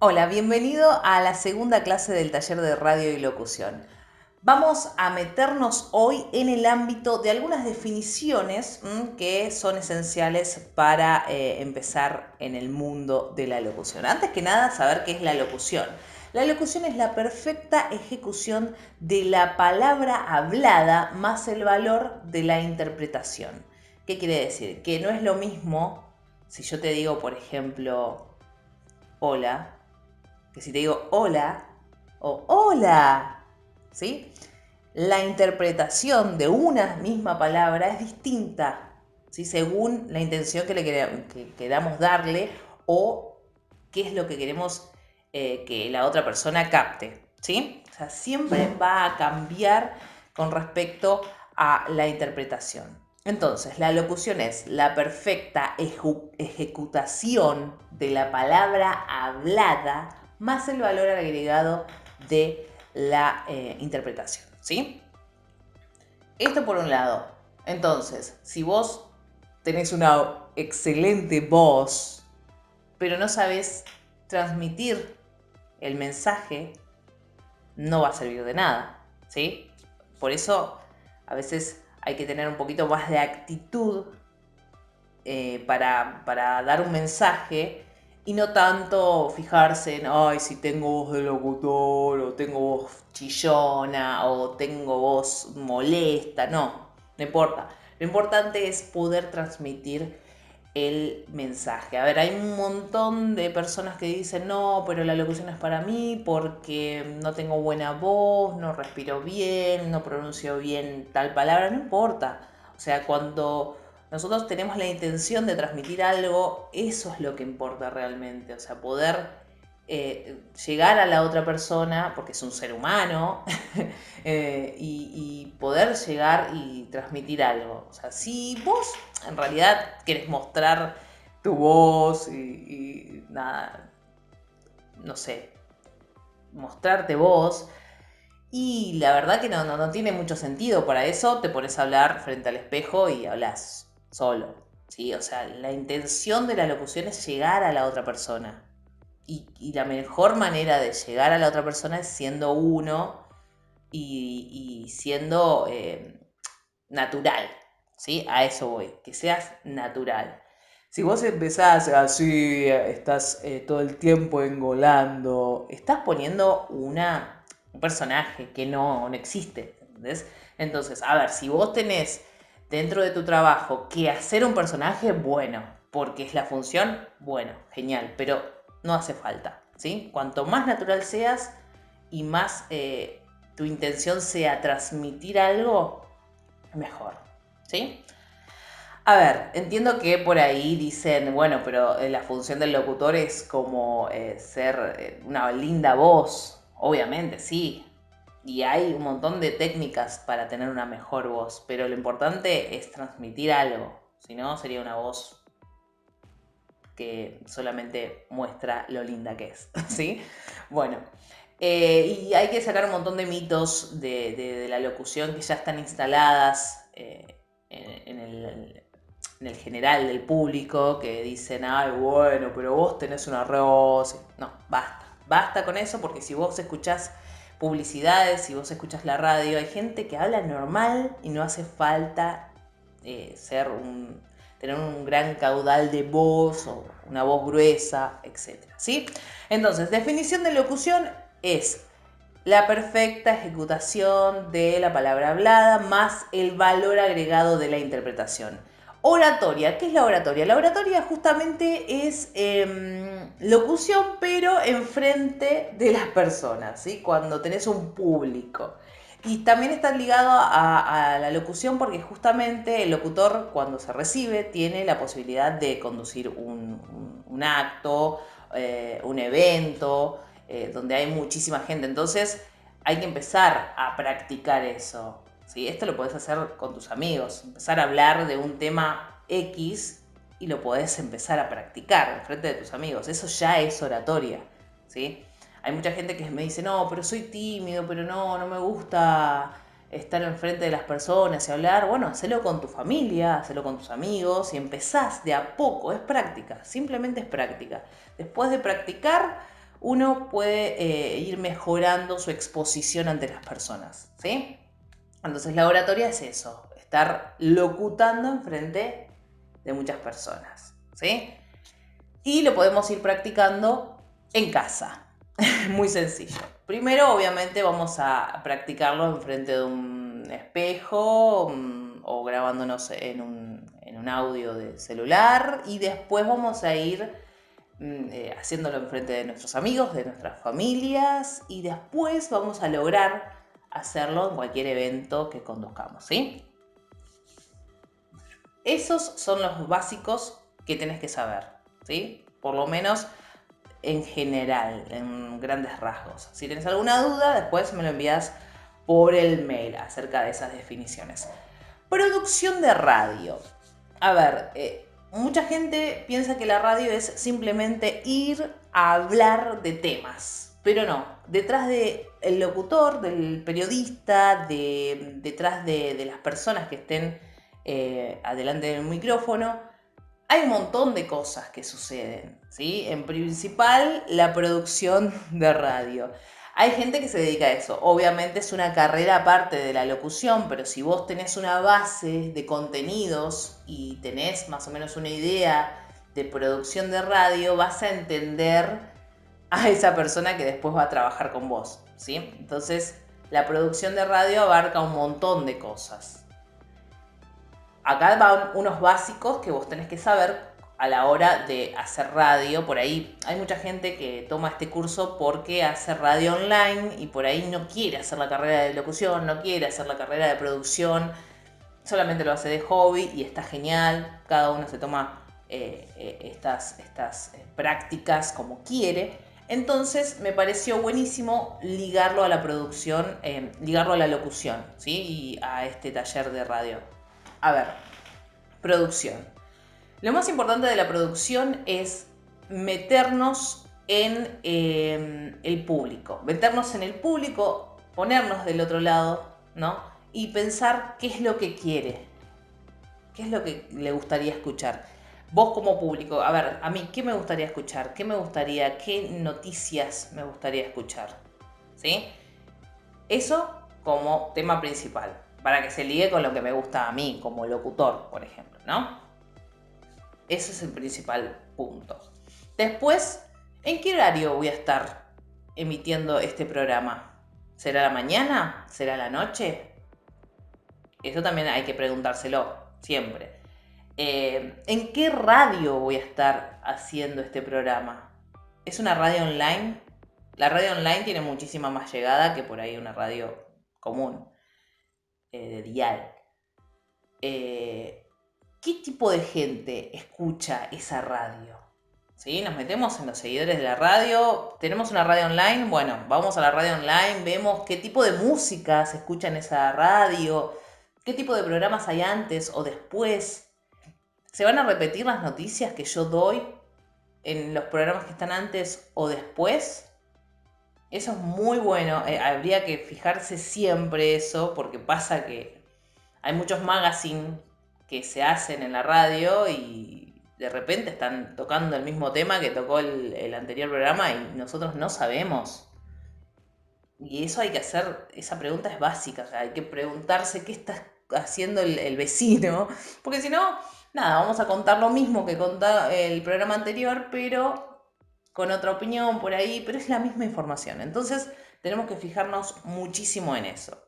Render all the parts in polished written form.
Hola, bienvenido a la segunda clase del taller de radio y locución. Vamos a meternos hoy en el ámbito de algunas definiciones que son esenciales para empezar en el mundo de la locución. Antes que nada, saber qué es la locución. La locución es la perfecta ejecución de la palabra hablada más el valor de la interpretación. ¿Qué quiere decir? Que no es lo mismo si yo te digo, por ejemplo, hola, que si te digo hola o hola, ¿sí? La interpretación de una misma palabra es distinta, ¿sí? Según la intención que queramos darle o qué es lo que queremos que la otra persona capte, ¿sí? O sea, siempre va a cambiar con respecto a la interpretación. Entonces, la locución es la perfecta ejecutación de la palabra hablada más el valor agregado de la interpretación, ¿sí? Esto por un lado. Entonces, si vos tenés una excelente voz, pero no sabes transmitir el mensaje, no va a servir de nada, ¿sí? Por eso, a veces hay que tener un poquito más de actitud para dar un mensaje y no tanto fijarse en, ay, si tengo voz de locutor, o tengo voz chillona, o tengo voz molesta, no importa. Lo importante es poder transmitir el mensaje. A ver, hay un montón de personas que dicen, no, pero la locución es para mí porque no tengo buena voz, no respiro bien, no pronuncio bien tal palabra, no importa. O sea, cuando nosotros tenemos la intención de transmitir algo, eso es lo que importa realmente. O sea, poder llegar a la otra persona, porque es un ser humano, y poder llegar y transmitir algo. O sea, si vos en realidad querés mostrar tu voz y nada, no sé, mostrarte vos, y la verdad que no tiene mucho sentido. Para eso te pones a hablar frente al espejo y hablas solo, ¿sí? O sea, la intención de la locución es llegar a la otra persona. Y la mejor manera de llegar a la otra persona es siendo uno y siendo natural, ¿sí? A eso voy, que seas natural. Si vos empezás así, estás todo el tiempo engolando, estás poniendo un personaje que no existe, ¿entendés? Entonces, a ver, si vos tenés dentro de tu trabajo que hacer un personaje, bueno, porque es la función, bueno, genial, pero no hace falta, ¿sí? Cuanto más natural seas y más tu intención sea transmitir algo, mejor, ¿sí? A ver, entiendo que por ahí dicen, bueno, pero la función del locutor es como ser una linda voz, obviamente, sí. Y hay un montón de técnicas para tener una mejor voz, pero lo importante es transmitir algo, si no sería una voz que solamente muestra lo linda que es, ¿sí? Bueno, y hay que sacar un montón de mitos de la locución que ya están instaladas en el general del público, que dicen, ay, bueno, pero vos tenés una voz. No, basta con eso, porque si vos escuchás publicidades, si vos escuchás la radio, hay gente que habla normal y no hace falta tener un gran caudal de voz o una voz gruesa, etc. ¿Sí? Entonces, definición de locución es la perfecta ejecutación de la palabra hablada más el valor agregado de la interpretación. Oratoria, ¿qué es la oratoria? La oratoria justamente es locución, pero enfrente de las personas, ¿sí? Cuando tenés un público. Y también está ligado a la locución porque justamente el locutor cuando se recibe tiene la posibilidad de conducir un acto, un evento, donde hay muchísima gente. Entonces hay que empezar a practicar eso, ¿sí? Esto lo podés hacer con tus amigos, empezar a hablar de un tema X y lo podés empezar a practicar en frente de tus amigos. Eso ya es oratoria, ¿sí? Hay mucha gente que me dice, no, pero soy tímido, pero no me gusta estar enfrente de las personas y hablar. Bueno, hacelo con tu familia, hacelo con tus amigos y empezás de a poco, es práctica, simplemente es práctica. Después de practicar, uno puede ir mejorando su exposición ante las personas, ¿sí? Entonces la oratoria es eso, estar locutando enfrente de muchas personas, ¿sí? Y lo podemos ir practicando en casa, muy sencillo. Primero, obviamente, vamos a practicarlo enfrente de un espejo o grabándonos en un audio de celular, y después vamos a ir haciéndolo enfrente de nuestros amigos, de nuestras familias, y después vamos a lograr hacerlo en cualquier evento que conduzcamos, ¿sí? Esos son los básicos que tenés que saber, ¿sí? Por lo menos en general, en grandes rasgos. Si tienes alguna duda, después me lo envías por el mail acerca de esas definiciones. Producción de radio. A ver, mucha gente piensa que la radio es simplemente ir a hablar de temas, pero no. Detrás del locutor, del periodista, detrás de las personas que estén adelante del micrófono, hay un montón de cosas que suceden, ¿sí? En principal, la producción de radio. Hay gente que se dedica a eso. Obviamente es una carrera aparte de la locución, pero si vos tenés una base de contenidos y tenés más o menos una idea de producción de radio, vas a entender a esa persona que después va a trabajar con vos, ¿sí? Entonces, la producción de radio abarca un montón de cosas. Acá van unos básicos que vos tenés que saber a la hora de hacer radio. Por ahí hay mucha gente que toma este curso porque hace radio online y por ahí no quiere hacer la carrera de locución, no quiere hacer la carrera de producción, solamente lo hace de hobby y está genial. Cada uno se toma estas prácticas como quiere. Entonces me pareció buenísimo ligarlo a la producción, ligarlo a la locución, ¿sí? Y a este taller de radio. A ver, producción. Lo más importante de la producción es meternos en el público. Meternos en el público, ponernos del otro lado, ¿no? Y pensar qué es lo que quiere. ¿Qué es lo que le gustaría escuchar? Vos como público, a ver, a mí, ¿qué me gustaría escuchar? ¿Qué me gustaría? ¿Qué noticias me gustaría escuchar? ¿Sí? Eso como tema principal, para que se ligue con lo que me gusta a mí, como locutor, por ejemplo, ¿no? Ese es el principal punto. Después, ¿en qué horario voy a estar emitiendo este programa? ¿Será la mañana? ¿Será la noche? Eso también hay que preguntárselo siempre. ¿En qué radio voy a estar haciendo este programa? ¿Es una radio online? La radio online tiene muchísima más llegada que por ahí una radio común, de dial. ¿Qué tipo de gente escucha esa radio? ¿Sí? Nos metemos en los seguidores de la radio. ¿Tenemos una radio online? Bueno, vamos a la radio online, vemos qué tipo de música se escucha en esa radio, qué tipo de programas hay antes o después. ¿Se van a repetir las noticias que yo doy en los programas que están antes o después? Eso es muy bueno. Habría que fijarse siempre eso, porque pasa que hay muchos magazines que se hacen en la radio y de repente están tocando el mismo tema que tocó el anterior programa y nosotros no sabemos. Y eso hay que hacer, esa pregunta es básica, o sea, hay que preguntarse qué está haciendo el vecino, porque si no, nada, vamos a contar lo mismo que contaba el programa anterior, pero con otra opinión por ahí, pero es la misma información. Entonces tenemos que fijarnos muchísimo en eso.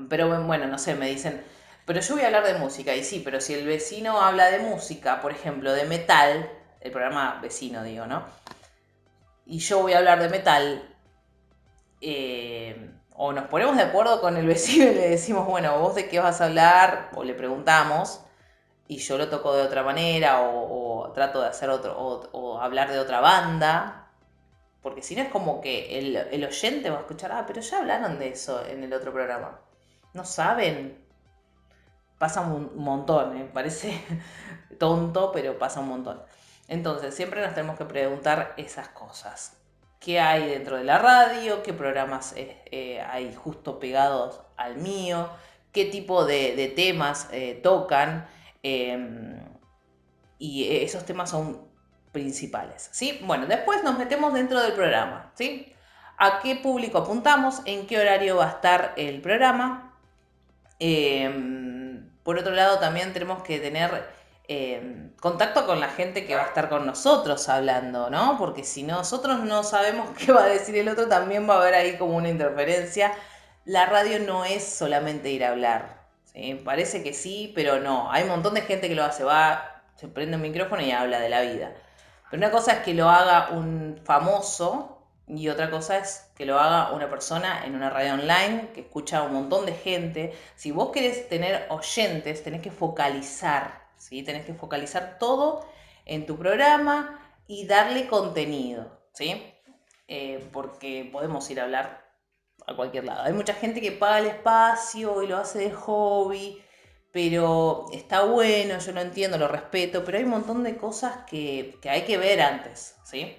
Pero bueno, no sé, me dicen, pero yo voy a hablar de música, y sí, pero si el vecino habla de música, por ejemplo, de metal, el programa vecino digo, ¿no? Y yo voy a hablar de metal, o nos ponemos de acuerdo con el vecino y le decimos, bueno, vos de qué vas a hablar, o le preguntamos, y yo lo toco de otra manera, o trato de hacer otro, o hablar de otra banda, porque si no es como que el oyente va a escuchar, ah, pero ya hablaron de eso en el otro programa. No saben. Pasa un montón, parece tonto, pero pasa un montón. Entonces, siempre nos tenemos que preguntar esas cosas. ¿Qué hay dentro de la radio? ¿Qué programas hay justo pegados al mío? ¿Qué tipo de temas tocan? Y esos temas son principales, ¿sí? Bueno, después nos metemos dentro del programa, ¿sí? ¿A qué público apuntamos? ¿En qué horario va a estar el programa? Por otro lado, también tenemos que tener contacto con la gente que va a estar con nosotros hablando, ¿no? Porque si nosotros no sabemos qué va a decir el otro, también va a haber ahí como una interferencia. La radio no es solamente ir a hablar, ¿sí? Parece que sí, pero no. Hay un montón de gente que lo hace, se prende un micrófono y habla de la vida. Pero una cosa es que lo haga un famoso y otra cosa es que lo haga una persona en una radio online que escucha a un montón de gente. Si vos querés tener oyentes, tenés que focalizar, ¿sí? Tenés que focalizar todo en tu programa y darle contenido, ¿sí? Porque podemos ir a hablar a cualquier lado. Hay mucha gente que paga el espacio y lo hace de hobby, pero está bueno, yo lo entiendo, lo respeto, pero hay un montón de cosas que hay que ver antes, ¿sí?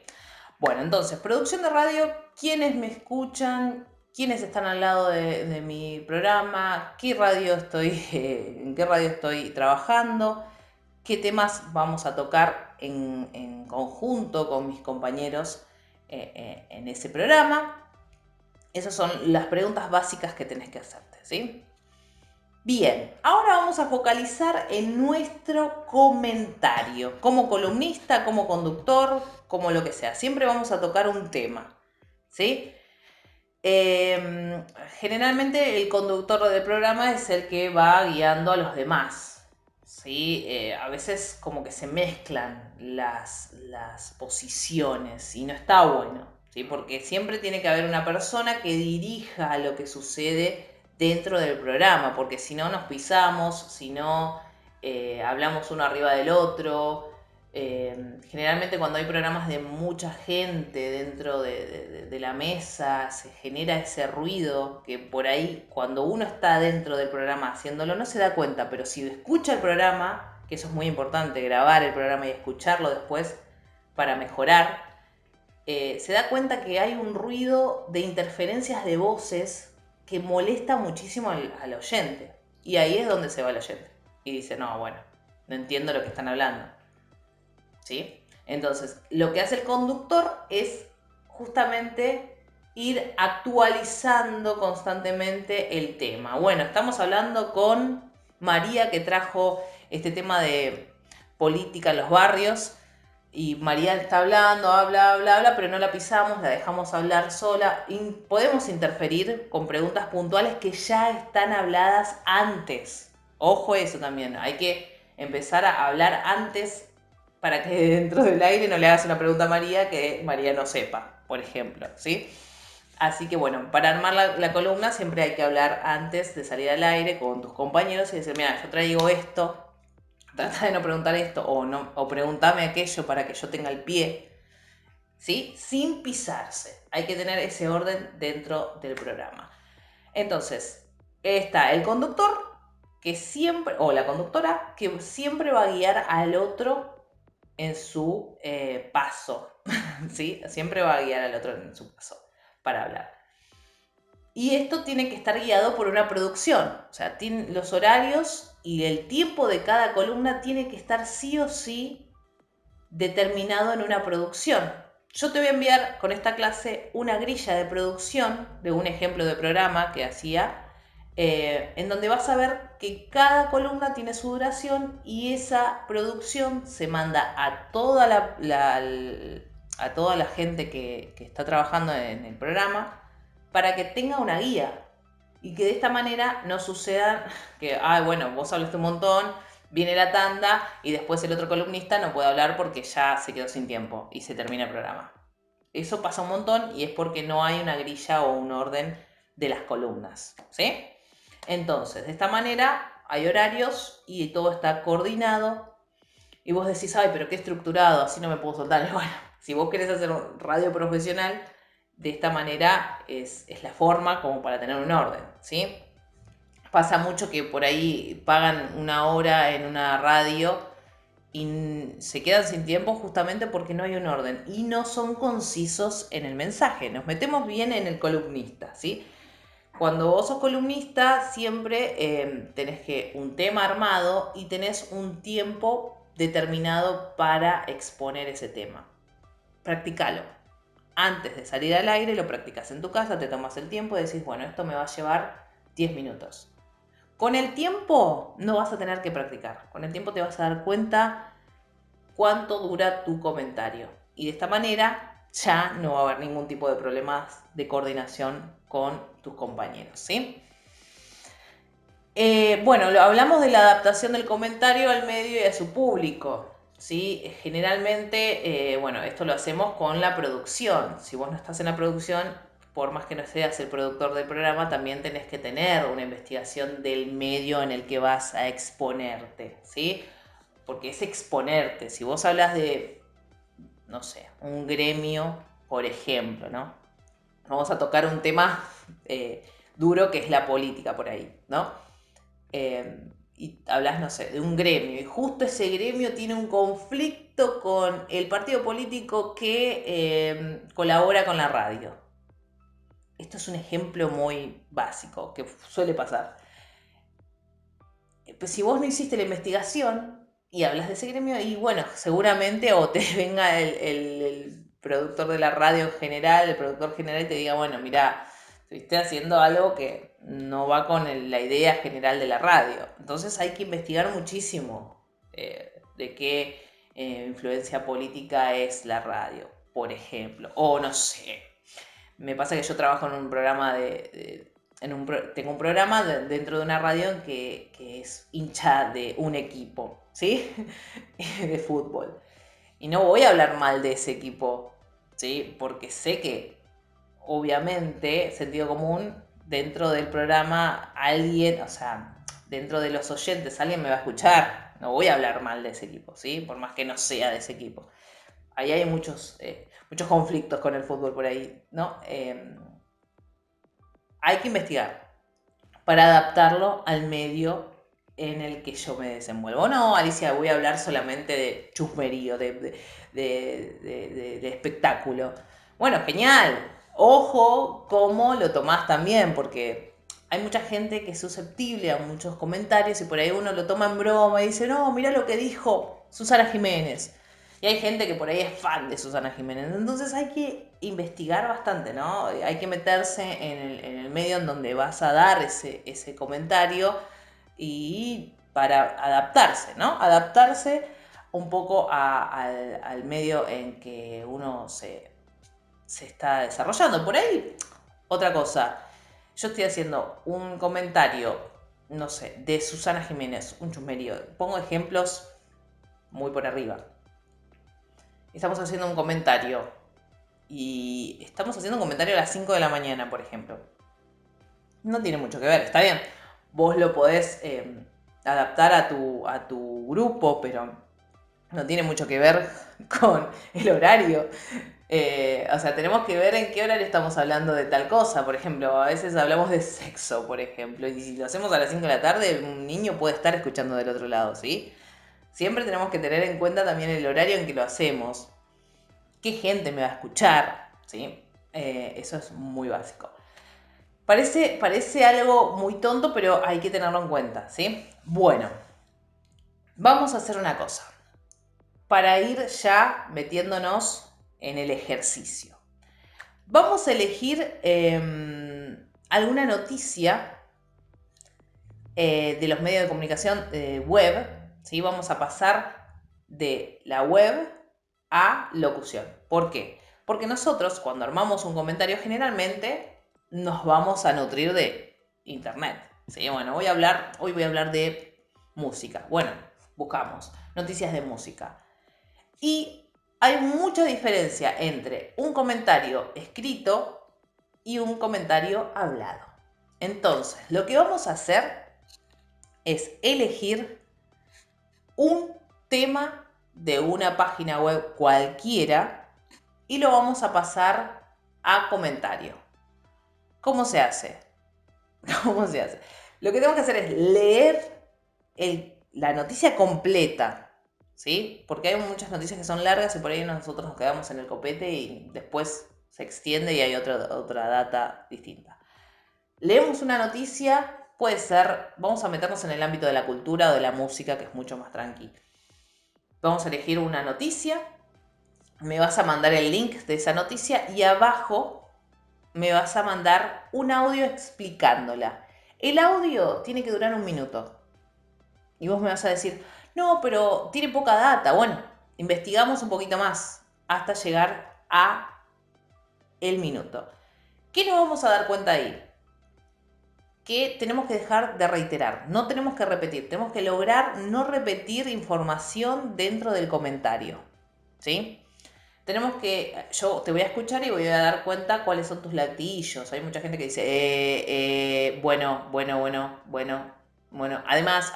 Bueno, entonces, producción de radio, ¿quiénes me escuchan? ¿Quiénes están al lado de mi programa? ¿Qué radio estoy, en qué radio estoy trabajando? ¿Qué temas vamos a tocar en conjunto con mis compañeros en ese programa? Esas son las preguntas básicas que tenés que hacerte, ¿sí? Bien, ahora vamos a focalizar en nuestro comentario, como columnista, como conductor, como lo que sea. Siempre vamos a tocar un tema, ¿sí? Generalmente el conductor del programa es el que va guiando a los demás, ¿sí? A veces como que se mezclan las posiciones y no está bueno, ¿sí? Porque siempre tiene que haber una persona que dirija lo que sucede dentro del programa, porque si no nos pisamos, si no hablamos uno arriba del otro. Generalmente cuando hay programas de mucha gente dentro de la mesa se genera ese ruido que por ahí cuando uno está dentro del programa haciéndolo no se da cuenta, pero si escucha el programa, que eso es muy importante, grabar el programa y escucharlo después para mejorar, se da cuenta que hay un ruido de interferencias de voces que molesta muchísimo al oyente. Y ahí es donde se va el oyente. Y dice, no, bueno, no entiendo lo que están hablando. ¿Sí? Entonces, lo que hace el conductor es justamente ir actualizando constantemente el tema. Bueno, estamos hablando con María que trajo este tema de política en los barrios y María está hablando, habla, pero no la pisamos, la dejamos hablar sola. Y podemos interferir con preguntas puntuales que ya están habladas antes. Ojo eso también, hay que empezar a hablar antes para que dentro del aire no le hagas una pregunta a María que María no sepa, por ejemplo, ¿sí? Así que bueno, para armar la columna siempre hay que hablar antes de salir al aire con tus compañeros y decir, mira, yo traigo esto, trata de no preguntar esto o pregúntame aquello para que yo tenga el pie, ¿sí? Sin pisarse. Hay que tener ese orden dentro del programa. Entonces, está el conductor que siempre, o la conductora, que siempre va a guiar al otro en su paso, ¿sí? Siempre va a guiar al otro en su paso para hablar. Y esto tiene que estar guiado por una producción, o sea, los horarios y el tiempo de cada columna tiene que estar sí o sí determinado en una producción. Yo te voy a enviar con esta clase una grilla de producción de un ejemplo de programa que hacía, en donde vas a ver que cada columna tiene su duración y esa producción se manda a toda a toda la gente que está trabajando en el programa para que tenga una guía y que de esta manera no suceda que, bueno, vos hablaste un montón, viene la tanda y después el otro columnista no puede hablar porque ya se quedó sin tiempo y se termina el programa. Eso pasa un montón y es porque no hay una grilla o un orden de las columnas, ¿sí? Entonces, de esta manera hay horarios y todo está coordinado y vos decís, ay, pero qué estructurado, así no me puedo soltar. Y bueno, si vos querés hacer un radio profesional, de esta manera es la forma como para tener un orden, ¿sí? Pasa mucho que por ahí pagan una hora en una radio y se quedan sin tiempo justamente porque no hay un orden y no son concisos en el mensaje. Nos metemos bien en el columnista, ¿sí? Cuando vos sos columnista siempre tenés un tema armado y tenés un tiempo determinado para exponer ese tema. Practícalo. Antes de salir al aire lo practicas en tu casa, te tomas el tiempo y decís, bueno, esto me va a llevar 10 minutos. Con el tiempo no vas a tener que practicar. Con el tiempo te vas a dar cuenta cuánto dura tu comentario. Y de esta manera ya no va a haber ningún tipo de problemas de coordinación con tus compañeros, ¿sí? Bueno, hablamos de la adaptación del comentario al medio y a su público, ¿sí? Generalmente, bueno, esto lo hacemos con la producción. Si vos no estás en la producción, por más que no seas el productor del programa, también tenés que tener una investigación del medio en el que vas a exponerte, ¿sí? Porque es exponerte. Si vos hablas de, no sé, un gremio, por ejemplo, ¿no? Vamos a tocar un tema duro que es la política por ahí, ¿no? Y hablas, no sé, de un gremio, y justo ese gremio tiene un conflicto con el partido político que colabora con la radio. Esto es un ejemplo muy básico que suele pasar. Pues si vos no hiciste la investigación y hablas de ese gremio, y bueno, seguramente o te venga el productor de la radio general, el productor general, y te diga, bueno, mira, estuviste haciendo algo que no va con la idea general de la radio. Entonces hay que investigar muchísimo de qué influencia política es la radio, por ejemplo. O no sé, me pasa que yo trabajo en un programa tengo un programa dentro de una radio que es hincha de un equipo, ¿sí? De fútbol. Y no voy a hablar mal de ese equipo, ¿sí? Porque sé que, obviamente, sentido común, dentro del programa alguien, o sea, dentro de los oyentes alguien me va a escuchar. No voy a hablar mal de ese equipo, ¿sí? Por más que no sea de ese equipo. Ahí hay muchos conflictos con el fútbol por ahí, ¿no? Hay que investigar para adaptarlo al medio en el que yo me desenvuelvo. No, Alicia, voy a hablar solamente de chusmerío, de espectáculo. Bueno, genial. Ojo cómo lo tomás también, porque hay mucha gente que es susceptible a muchos comentarios y por ahí uno lo toma en broma y dice, no, mira lo que dijo Susana Jiménez. Y hay gente que por ahí es fan de Susana Jiménez. Entonces hay que investigar bastante, ¿no? Hay que meterse en el medio en donde vas a dar ese comentario y para adaptarse, ¿no? Adaptarse un poco al medio en que uno se está desarrollando. Por ahí, otra cosa. Yo estoy haciendo un comentario, no sé, de Susana Jiménez, un chusmerío. Pongo ejemplos muy por arriba. Estamos haciendo un comentario y estamos haciendo un comentario a las 5 de la mañana, por ejemplo. No tiene mucho que ver, está bien. Vos lo podés adaptar a tu grupo, pero no tiene mucho que ver con el horario. O sea, tenemos que ver en qué horario estamos hablando de tal cosa. Por ejemplo, a veces hablamos de sexo, por ejemplo. Y si lo hacemos a las 5 de la tarde, un niño puede estar escuchando del otro lado, ¿sí? Siempre tenemos que tener en cuenta también el horario en que lo hacemos. ¿Qué gente me va a escuchar? ¿Sí? Eso es muy básico. Parece algo muy tonto, pero hay que tenerlo en cuenta, ¿sí? Bueno, vamos a hacer una cosa. Para ir ya metiéndonos en el ejercicio. Vamos a elegir alguna noticia de los medios de comunicación web, ¿sí? Vamos a pasar de la web a locución. ¿Por qué? Porque nosotros cuando armamos un comentario generalmente nos vamos a nutrir de internet. ¿Sí? Bueno, hoy voy a hablar de música. Bueno, buscamos noticias de música. Y hay mucha diferencia entre un comentario escrito y un comentario hablado. Entonces, lo que vamos a hacer es elegir un tema de una página web cualquiera y lo vamos a pasar a comentario. ¿Cómo se hace? ¿Cómo se hace? Lo que tenemos que hacer es leer la noticia completa, ¿sí? Porque hay muchas noticias que son largas y por ahí nosotros nos quedamos en el copete y después se extiende y hay otra data distinta. Leemos una noticia, puede ser, vamos a meternos en el ámbito de la cultura o de la música, que es mucho más tranqui. Vamos a elegir una noticia. Me vas a mandar el link de esa noticia y abajo me vas a mandar un audio explicándola. El audio tiene que durar 1 minuto. Y vos me vas a decir, no, pero tiene poca data. Bueno, investigamos un poquito más hasta llegar a el minuto. ¿Qué nos vamos a dar cuenta ahí? Que tenemos que dejar de reiterar, no tenemos que repetir, tenemos que lograr no repetir información dentro del comentario, ¿sí? Tenemos que, yo te voy a escuchar y voy a dar cuenta cuáles son tus latillos. Hay mucha gente que dice, bueno. Además,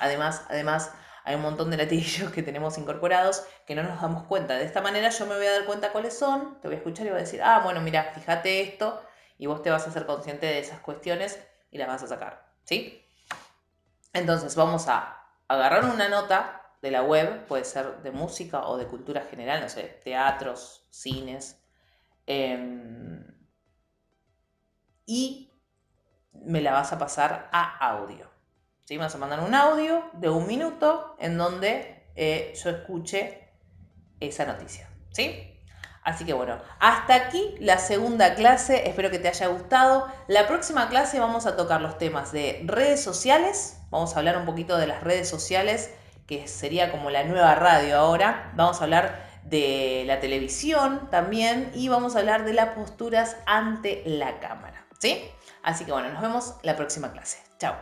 hay un montón de latillos que tenemos incorporados que no nos damos cuenta. De esta manera yo me voy a dar cuenta cuáles son, te voy a escuchar y voy a decir, bueno, mira, fíjate esto, y vos te vas a hacer consciente de esas cuestiones y las vas a sacar, ¿sí? Entonces vamos a agarrar una nota de la web, puede ser de música o de cultura general, no sé, teatros, cines, y me la vas a pasar a audio, ¿sí? Me vas a mandar un audio de 1 minuto en donde yo escuche esa noticia, ¿sí? Así que bueno, hasta aquí la segunda clase, espero que te haya gustado. La próxima clase vamos a tocar los temas de redes sociales, vamos a hablar un poquito de las redes sociales, que sería como la nueva radio ahora. Vamos a hablar de la televisión también y vamos a hablar de las posturas ante la cámara, ¿sí? Así que bueno, nos vemos la próxima clase. Chao.